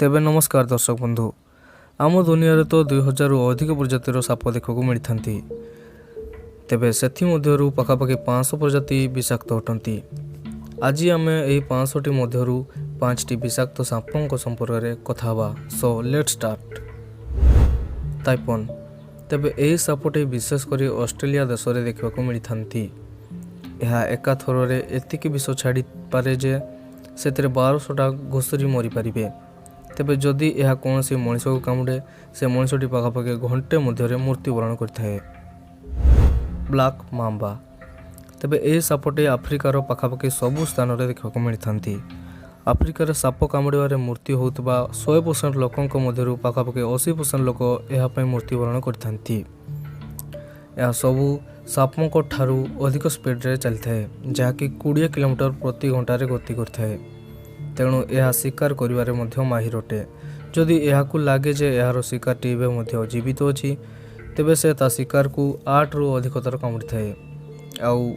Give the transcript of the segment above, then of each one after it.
तेबे नमस्कार दर्शक बंधु। आम दुनिया तो 2000 अधिक प्रजातिर साप देखा मिलता। तेबे से पखापाखि 500 प्रजाति विषाक्त अटंती। आज आम यही 500 मध्यरु 5टी विषाक्त सापों संपर्क में कथा बा। So let start. टाइपन। तेबे यही सापटी विशेषकर ऑस्ट्रेलिया देश में देखा मिलता। यह एका थर एतिक विष छाड़ी पारे जे से 1200टा घुषुरी मरी पारे। तेबे जदि यह कौन सी मनीष को कामुड़े से मनीषटी पखापाखि घंटे मध्य मृत्युवरण करए। Black Mamba. तेबे यह सापटी आफ्रिकार पखापाखि सबु स्थान में देखा मिलता। आफ्रिकार साप कामुड़े मृत्यु होता 100% लोकों मध्य पखापाखि 80% लोक यह मृत्युवरण करते। यह सबू सापों ठारू अधिक स्पीड रे चलता है जहाँकि 20 किलोमीटर प्रति घंटे गति करए। तेणु यह शिकार करिबारे मध्य माहिर अटे। जदि यह लगे जे यार शिकारटी एवं जीवित अच्छी तेबे से ता शिकार को 8 रु अधिक थर कामुड़ी थाए आउ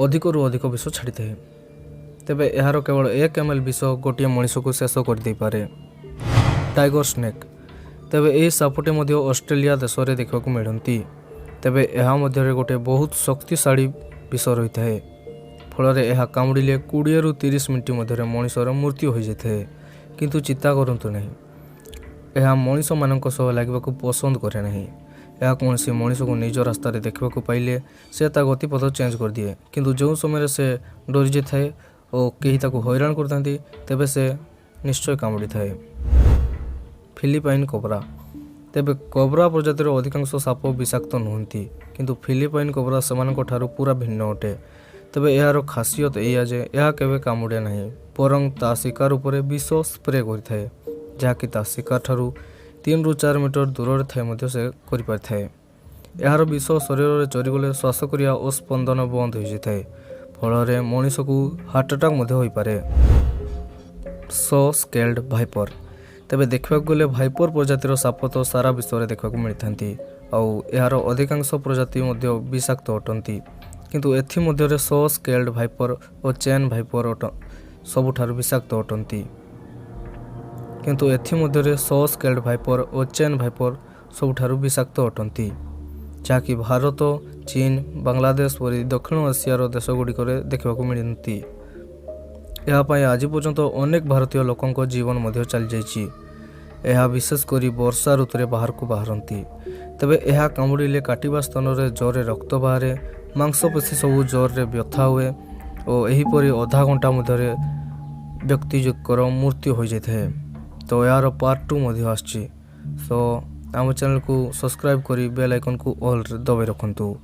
अधिक रु अधिक विष छाड़ी थाए। तेबे यार केवल 1 ml विष गोटे मनीष को शेष कर दे पारे। Tiger snake. तेबे यह सापटे मध्य ऑस्ट्रेलिया देश में देखा मिलती। तेबे यह मध्य गोटे बहुत शक्तिशाली विष रही है। फल यह कामुड़े 20 रु 30 मिनिट मध्य मनीषर मृत्यु हो जाए। किंतु चिंता करंतु नहीं, यह मनीष मानक सह लागू पसंद करे नहीं। यह कौन सी मनीष को निज रास्ता देखा पाइले से ता गतिपथ चेंज कर दिए। किंतु जो समय से डरी जाए और कहीं हैरान करते तेबे से निश्चय कामुड़ी थाए। Philippine cobra. तेबे कोबरा प्रजातिर अधिकांश साप विषाक्त नुहति किंतु फिलिपाइन कोबरा सेमानक ठारू पूरा भिन्न अटे। तेबे यार खासियत यह जे यह केवे कामुड़े नहीं बरं ता शिकार उपरे विष स्प्रे करिथाए जहाँकि ता शिकार ठारू 3 रु 4 मीटर दूर थे से करिपारिथाए। यार विष शरीर में चरीगले श्वासक्रिया और स्पंदन बंद हो जाए। फल मनीष को हार्ट अटैक हो पारे। सो स्केल्ड भाइपर। तेबे देखा गले भाइपर प्रजातिर साप तो सारा विश्व में देखा मिलता आउ यार अधिकांश प्रजाति विषाक्त अटंती। किंतु एथि सो स्केल्ड भाइपर और चेन भाइपर सबुठार विषाक्त अटंती। किंतु एथि सो स्केल्ड भाइपर और चेन भाइपर सबुठार विषाक्त अटंती जहाँकि भारत, चीन, बांग्लादेश परी दक्षिण एशियार देशगुड़िक देखा मिलती। यह आज पर्यंत अनेक भारतीय लोकों जीवन चली जाइए। यह विशेषकर वर्षा ऋतु में बाहर को बाहरती। तेबे यह कामुड़े काटिबा स्थान में जोर रक्त बाहर, मांसपेशी सब जोर रे व्यथा हुए और यहीपरि अधा घंटा मध्य व्यक्तिजर मृत्यु हो जाए। तो यार पार्ट 2 आसछि। सो आम चैनल को सब्सक्राइब करी बेल आइकन को ऑल दबाई रखंतु।